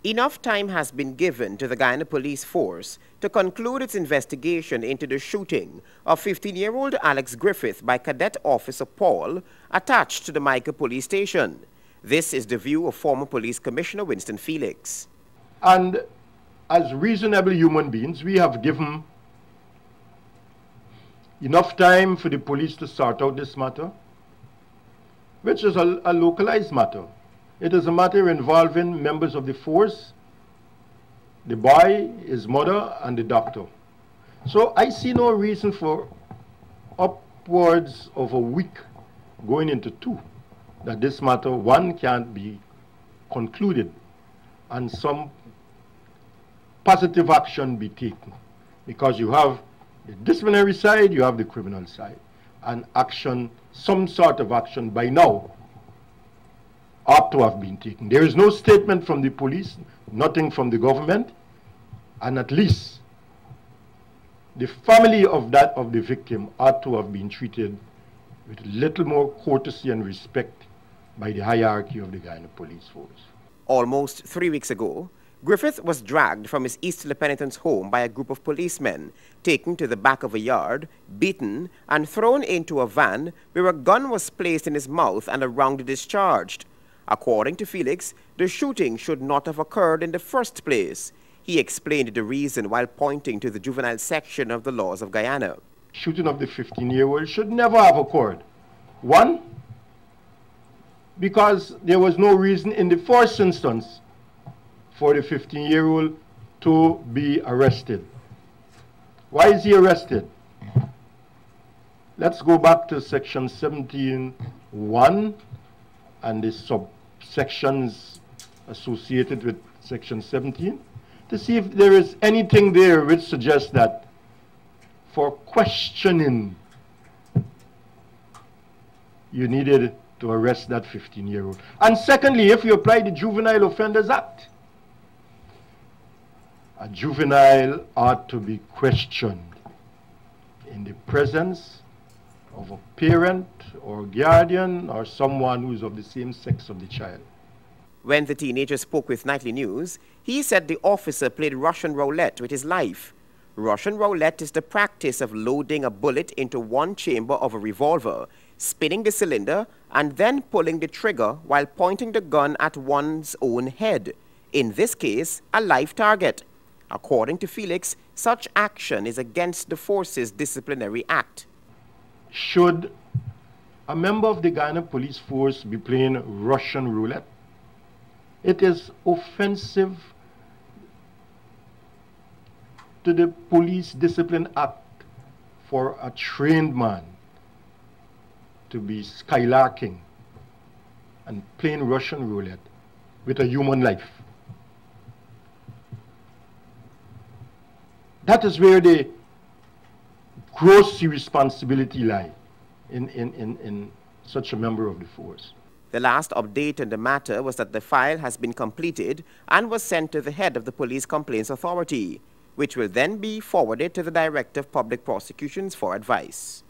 Enough time has been given to the Guyana Police Force to conclude its investigation into the shooting of 15-year-old Alex Griffith by Cadet Officer Paul attached to the Micah Police Station. This is the view of former Police Commissioner Winston Felix. And as reasonable human beings, we have given enough time for the police to sort out this matter, which is a localized matter. It is a matter involving members of the force, the boy, his mother, and the doctor. So I see no reason for upwards of a week going into two, that this matter, one, can't be concluded and some positive action be taken. Because you have the disciplinary side, you have the criminal side. And action, some sort of action by now ought to have been taken. There is no statement from the police, nothing from the government, and at least the family of the victim ought to have been treated with a little more courtesy and respect by the hierarchy of the Guyana Police Force. Almost 3 weeks ago, Griffith was dragged from his East penitent's home by a group of policemen, taken to the back of a yard, beaten, and thrown into a van where a gun was placed in his mouth and a round discharged. According to Felix, the shooting should not have occurred in the first place. He explained the reason while pointing to the juvenile section of the laws of Guyana. Shooting of the 15-year-old should never have occurred. One, because there was no reason in the first instance for the 15-year-old to be arrested. Why is he arrested? Let's go back to section 17(1) and the subsections associated with section 17 to see if there is anything there which suggests that for questioning you needed to arrest that 15-year-old. And secondly, if you apply the Juvenile Offenders Act, a juvenile ought to be questioned in the presence of a parent or guardian or someone who is of the same sex of the child. When the teenager spoke with Nightly News, he said the officer played Russian roulette with his life. Russian roulette is the practice of loading a bullet into one chamber of a revolver, spinning the cylinder, and then pulling the trigger while pointing the gun at one's own head. In this case, a live target. According to Felix, such action is against the force's disciplinary act. Should a member of the Guyana Police Force be playing Russian roulette? It is offensive to the Police Discipline Act for a trained man to be skylarking and playing Russian roulette with a human life. That is where the gross irresponsibility lies in such a member of the force. The last update on the matter was that the file has been completed and was sent to the head of the Police Complaints Authority, which will then be forwarded to the Director of Public Prosecutions for advice.